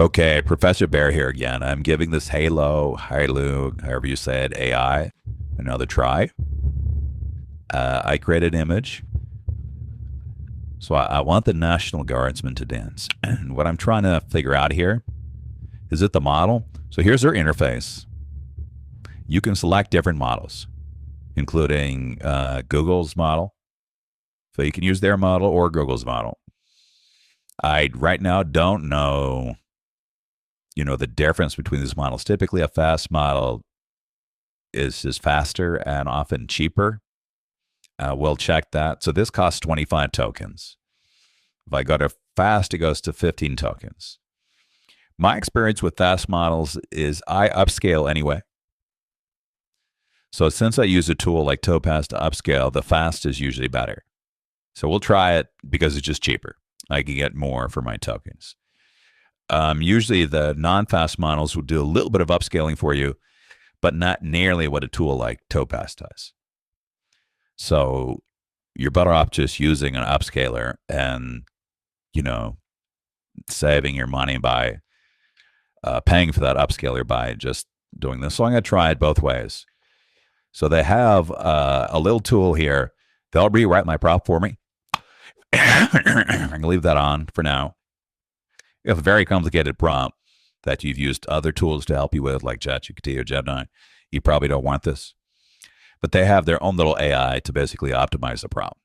Okay, Professor Bear here again. I'm giving this Hailuo, however you say it, AI, another try. I created an image. So I want the National Guardsmen to dance. And what I'm trying to figure out here is it the model? So here's their interface. You can select different models, including Google's model. So you can use their model or Google's model. I right now don't know, the difference between these models. Typically, a fast model is just faster and often cheaper. We'll check that. So this costs 25 tokens. If I go to fast, it goes to 15 tokens. My experience with fast models is I upscale anyway. So since I use a tool like Topaz to upscale, the fast is usually better. So we'll try it because it's just cheaper. I can get more for my tokens. Usually the non-fast models will do a little bit of upscaling for you, but not nearly what a tool like Topaz does. So you're better off just using an upscaler and, saving your money by paying for that upscaler by just doing this. So I'm going to try it both ways. So they have a little tool here. They'll rewrite my prompt for me. I'm going to leave that on for now. You have a very complicated prompt that you've used other tools to help you with, like ChatGPT or Gemini. You probably don't want this. But they have their own little AI to basically optimize the prompt.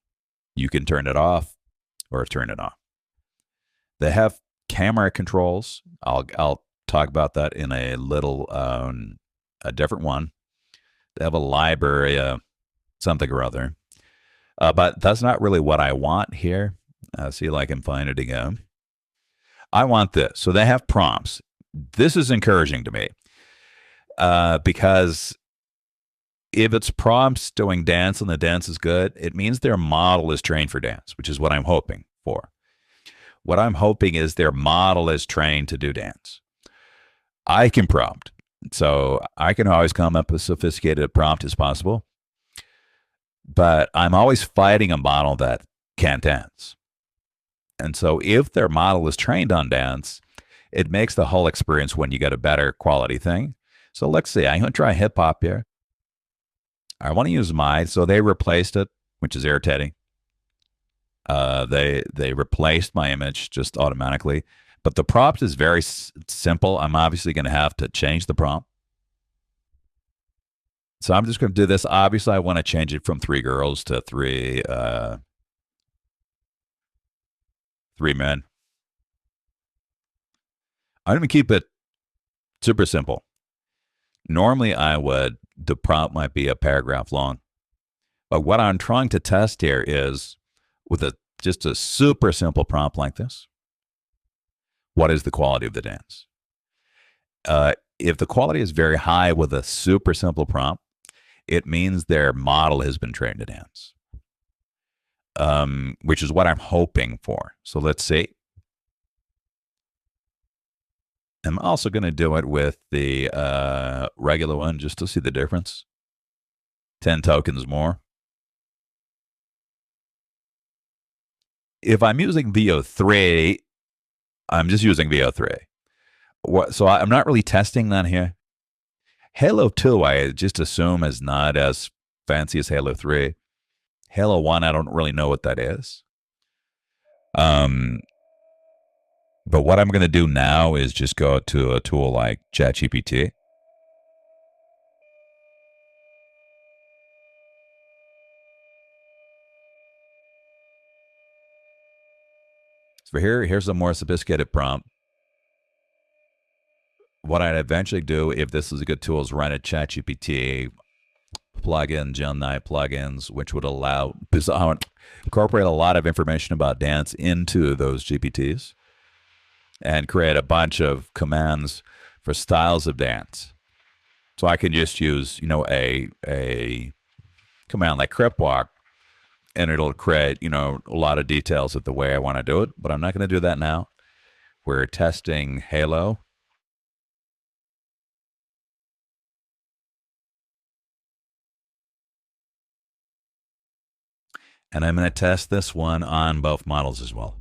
You can turn it off or turn it on. They have camera controls. I'll talk about that in a little a different one. They have a library, something or other. But that's not really what I want here. See if I can find it again. I want this. So they have prompts. This is encouraging to me because if it's prompts doing dance and the dance is good, it means their model is trained for dance, which is what I'm hoping for. What I'm hoping is their model is trained to do dance. I can prompt. So I can always come up with a sophisticated prompt as possible. But I'm always fighting a model that can't dance. And so if their model is trained on dance, it makes the whole experience when you get a better quality thing. So let's see. I'm going to try hip hop here. I want to use mine. So they replaced it, which is irritating. They replaced my image just automatically. But the prompt is very simple. I'm obviously going to have to change the prompt. So I'm just going to do this. Obviously, I want to change it from 3 girls to 3 men. I'm going to keep it super simple. Normally, the prompt might be a paragraph long. But what I'm trying to test here is with just a super simple prompt like this, what is the quality of the dance? If the quality is very high with a super simple prompt, it means their model has been trained to dance, which is what I'm hoping for. So let's see. I'm also going to do it with the regular one just to see the difference. 10 tokens more. If I'm using VO3, I'm just using VO3. So I'm not really testing that here. Hailuo 2, I just assume is not as fancy as Hailuo 3. Hailuo 1, I don't really know what that is. But what I'm going to do now is just go to a tool like ChatGPT. So here's a more sophisticated prompt. What I'd eventually do, if this is a good tool, is run a ChatGPT plugin, Gemini plugins, which would allow, because I would incorporate a lot of information about dance into those GPTs and create a bunch of commands for styles of dance. So I can just use, a command like crip walk, and it'll create, a lot of details of the way I want to do it. But I'm not going to do that now. We're testing Hailuo. And I'm going to test this one on both models as well.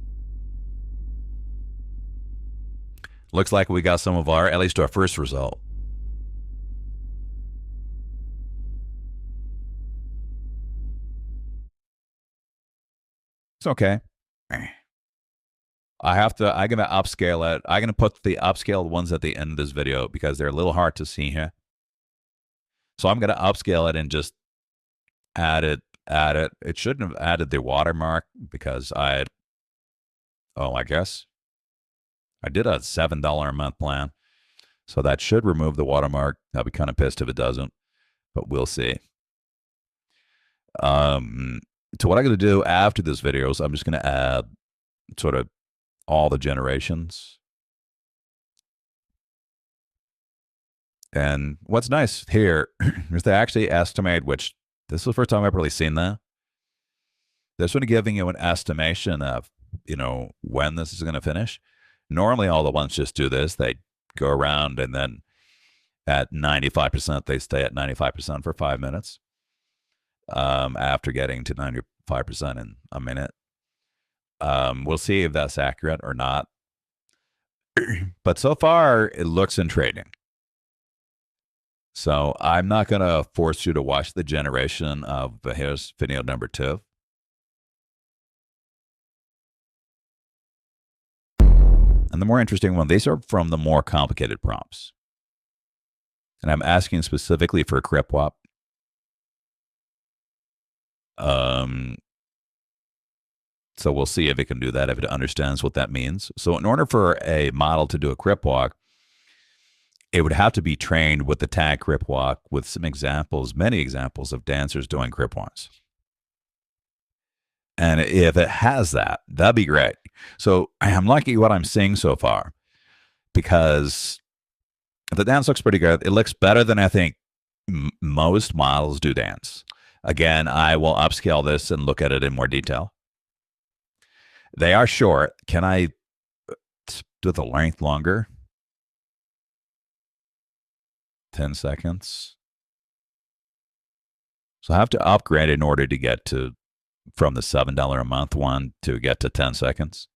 Looks like we got some of our, at least our first result. It's okay. I'm going to upscale it. I'm going to put the upscaled ones at the end of this video because they're a little hard to see here. So I'm going to upscale it and just add it. It shouldn't have added the watermark because I guess I did a $7 a month plan. So that should remove the watermark. I'll be kind of pissed if it doesn't, but we'll see. So what I'm going to do after this video is I'm just going to add sort of all the generations. And what's nice here is they actually estimate, which this is the first time I've really seen that. They're sort of giving you an estimation of, when this is going to finish. Normally, all the ones just do this. They go around and then at 95%, they stay at 95% for 5 minutes after getting to 95% in a minute. We'll see if that's accurate or not. But so far, it looks intriguing. So I'm not going to force you to watch the generation of here's video number 2. And the more interesting one, these are from the more complicated prompts. And I'm asking specifically for CryptWap. So we'll see if it can do that, if it understands what that means. So in order for a model to do a CryptWalk, it would have to be trained with the tag CryptWalk with some examples, many examples of dancers doing CryptWalks. And if it has that, that'd be great. So I'm liking what I'm seeing so far because the dance looks pretty good. It looks better than I think most models do dance. Again, I will upscale this and look at it in more detail. They are short. Can I do the length longer? 10 seconds. So I have to upgrade in order to get from the $7 a month one to get to 10 seconds.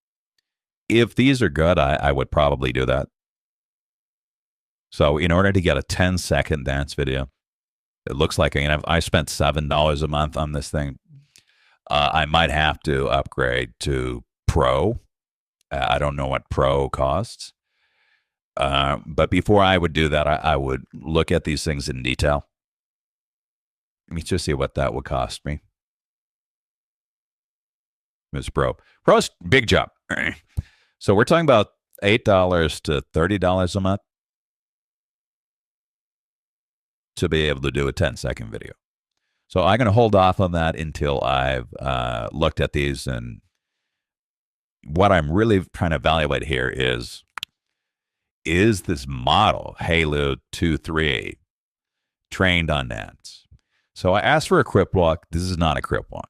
If these are good, I would probably do that. So in order to get a 10-second dance video, it looks like I spent $7 a month on this thing. I might have to upgrade to Pro. I don't know what Pro costs. But before I would do that, I would look at these things in detail. Let me just see what that would cost me. Ms. Pro. Pro's big jump. So we're talking about $8 to $30 a month to be able to do a 10-second video. So I'm going to hold off on that until I've looked at these. And what I'm really trying to evaluate here is this model, Hailuo 2.3, trained on dance? So I asked for a CryptWalk. This is not a CryptWalk.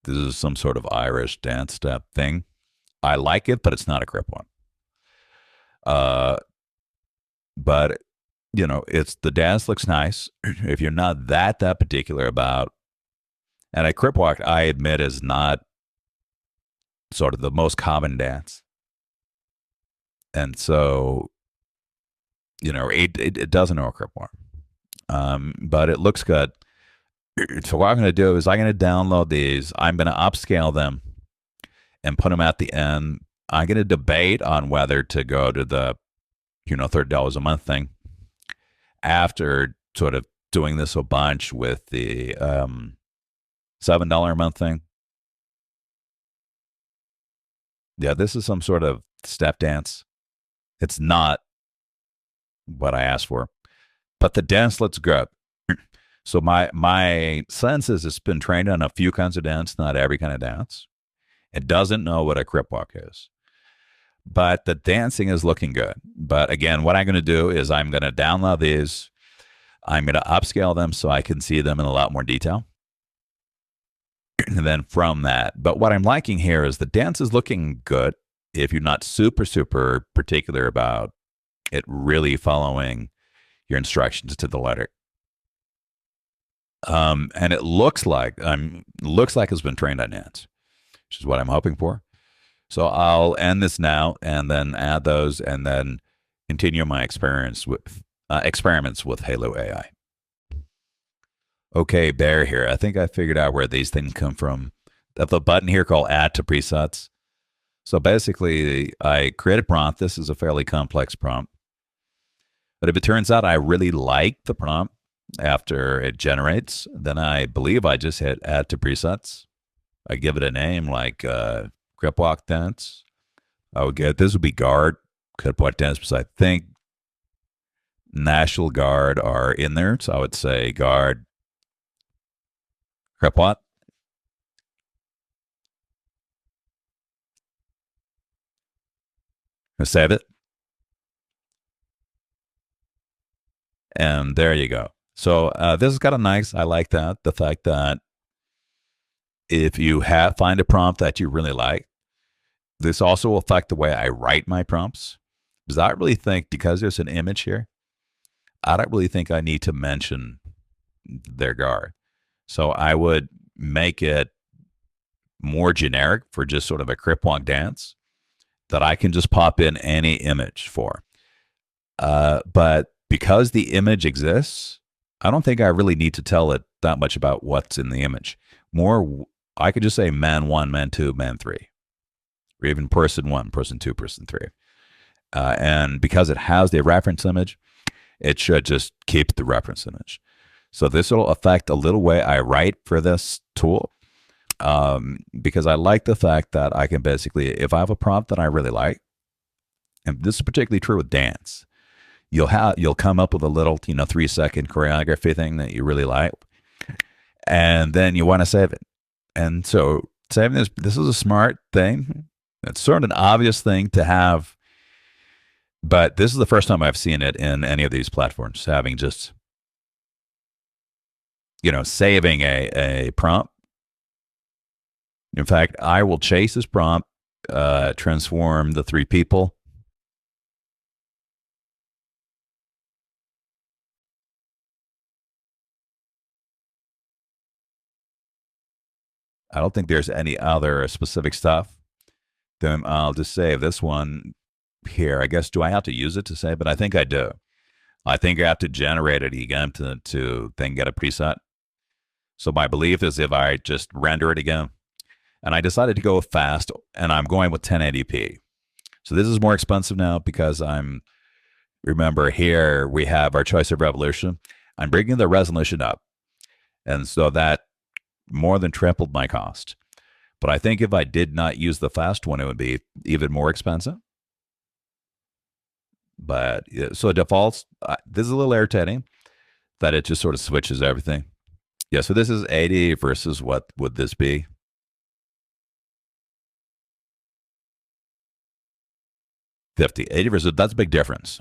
This is some sort of Irish dance step thing. I like it, but it's not a CryptWalk. But it's the dance looks nice. If you're not that particular about, and a CryptWalk, I admit, is not sort of the most common dance. And so, it doesn't know a CryptWalk. But it looks good. So what I'm going to do is I'm going to download these. I'm going to upscale them and put them at the end. I'm going to debate on whether to go to the, $30 a month thing after sort of doing this a bunch with the $7 a month thing. Yeah, this is some sort of step dance. It's not what I asked for, but the dance looks good. So my sense is it's been trained on a few kinds of dance, not every kind of dance. It doesn't know what a CryptWalk is. But the dancing is looking good. But again, what I'm going to do is I'm going to download these. I'm going to upscale them so I can see them in a lot more detail. And then from that, but what I'm liking here is the dance is looking good if you're not super, super particular about it really following your instructions to the letter. And it looks like it's been trained on dance, which is what I'm hoping for. So I'll end this now and then add those and then continue my experiments with Hailuo AI. Okay, Bear here. I think I figured out where these things come from. The button here called Add to Presets. So basically, I create a prompt. This is a fairly complex prompt. But if it turns out I really like the prompt after it generates, then I believe I just hit Add to Presets. I give it a name like Grip Walk Dance. I would get this would be Guard, Grip Walk Dance, because I think National Guard are in there. So I would say Guard, Grip Walk. Save it. And there you go. So this is kind of nice. I like that. The fact that if you find a prompt that you really like, this also will affect the way I write my prompts. Because I really think, because there's an image here, I don't really think I need to mention their guard. So I would make it more generic for just sort of a crip walk dance that I can just pop in any image for. But because the image exists, I don't think I really need to tell it that much about what's in the image. More, I could just say man 1, man 2, man 3, or even person 1, person 2, person 3. And because it has the reference image, it should just keep the reference image. So this will affect a little way I write for this tool, because I like the fact that I can basically, if I have a prompt that I really like, and this is particularly true with dance, you'll come up with a little 3-second choreography thing that you really like, and then you want to save it. And so saving this is a smart thing. It's sort of an obvious thing to have, but this is the first time I've seen it in any of these platforms, having just saving a prompt. In fact, I will chase this prompt, transform the 3 people. I don't think there's any other specific stuff. Then I'll just save this one here. I guess, do I have to use it to save it? I think I do. I think I have to generate it again to then get a preset. So my belief is if I just render it again, and I decided to go fast, and I'm going with 1080p. So this is more expensive now because remember here we have our choice of resolution. I'm bringing the resolution up. And so that more than tripled my cost. But I think if I did not use the fast one, it would be even more expensive. But so defaults, this is a little irritating that it just sort of switches everything. Yeah, so this is 80 versus what would this be? 50. 80 versus, that's a big difference.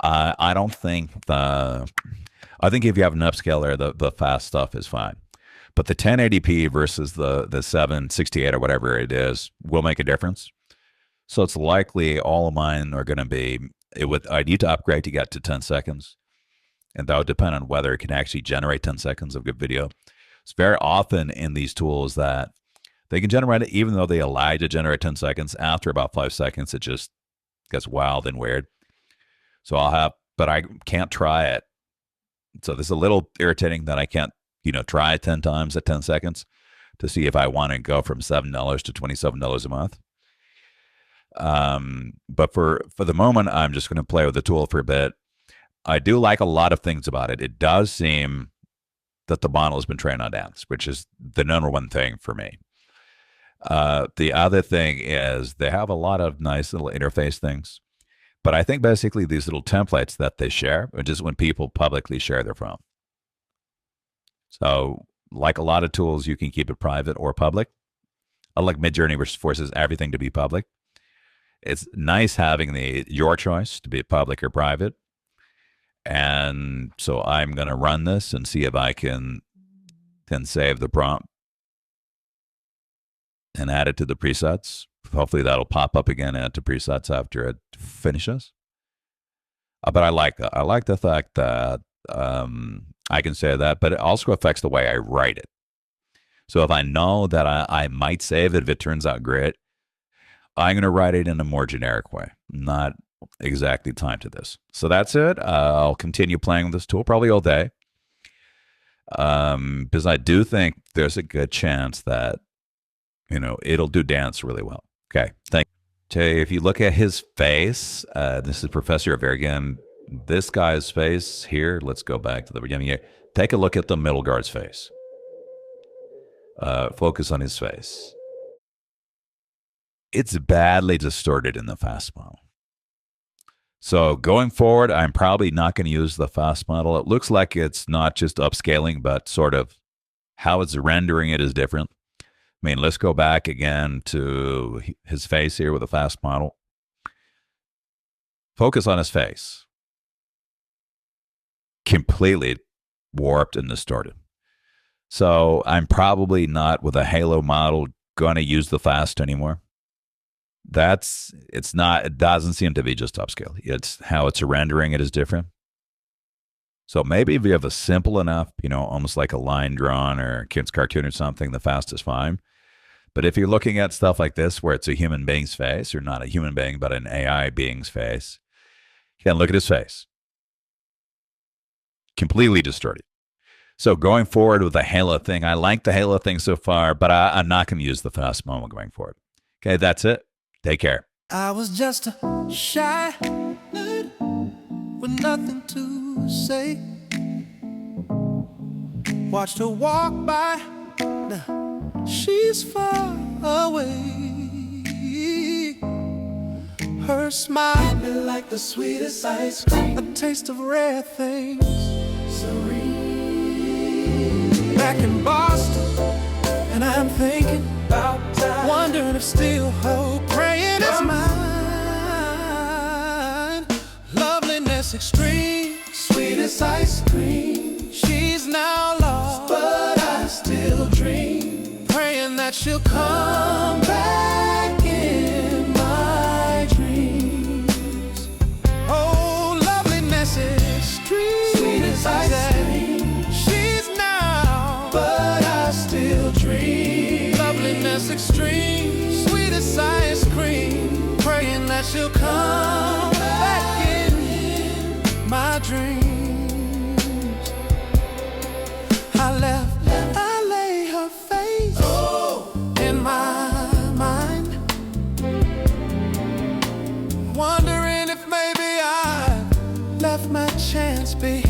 I don't think I think if you have an upscaler, the fast stuff is fine. But the 1080p versus the 768 or whatever it is will make a difference. So it's likely all of mine are going to be, I need to upgrade to get to 10 seconds. And that would depend on whether it can actually generate 10 seconds of good video. It's very often in these tools that they can generate it, even though they allow you to generate 10 seconds. After about 5 seconds, it just gets wild and weird. So but I can't try it. So this is a little irritating that I can't, try it 10 times at 10 seconds to see if I want to go from $7 to $27 a month. But for the moment, I'm just going to play with the tool for a bit. I do like a lot of things about it. It does seem that the model has been trained on dance, which is the number one thing for me. The other thing is they have a lot of nice little interface things. But I think basically these little templates that they share are just when people publicly share their prompt. So like a lot of tools, you can keep it private or public. I like Midjourney, which forces everything to be public. It's nice having your choice to be public or private. And so I'm going to run this and see if I can save the prompt and add it to the presets. Hopefully that'll pop up again, add to presets after it finishes. But I like that. I like the fact that I can say that, but it also affects the way I write it. So if I know that I might save it if it turns out great, I'm going to write it in a more generic way, not exactly timed to this. So that's it. I'll continue playing with this tool probably all day, because I do think there's a good chance that, it'll do dance really well. Okay, thank you. If you look at his face, this is Professor Vergen. This guy's face here, let's go back to the beginning here. Take a look at the middle guard's face. Focus on his face. It's badly distorted in the fast model. So going forward, I'm probably not going to use the fast model. It looks like it's not just upscaling, but sort of how it's rendering it is different. I mean, let's go back again to his face here with the fast model. Focus on his face. Completely warped and distorted. So I'm probably not, with a Hailuo model, going to use the fast anymore. It doesn't seem to be just upscale. It's how it's rendering it is different. So maybe if you have a simple enough, almost like a line drawn or a kid's cartoon or something, the fast is fine. But if you're looking at stuff like this, where it's a human being's face, or not a human being, but an AI being's face, you can look at his face. Completely distorted. So going forward with the Hailuo thing, I like the Hailuo thing so far, but I'm not going to use the fast model going forward. Okay, that's it. Take care. I was just a shy nerd with nothing to say. Watched her walk by, now she's far away. Her smile be like the sweetest ice cream, a taste of rare things. Serene. Back in Boston, and I'm thinking about time, wondering if still hope, praying it's mine. Loveliness extreme, sweetest ice cream. She's now lost, but I still dream, praying that she'll come back in my dreams. Oh, loveliness extreme, sweetest ice cream. She's now, but I still dream. Loveliness extreme, sweetest ice cream, praying that she'll come back in my dreams. I lay her face in my mind, wondering if maybe I left my chance behind.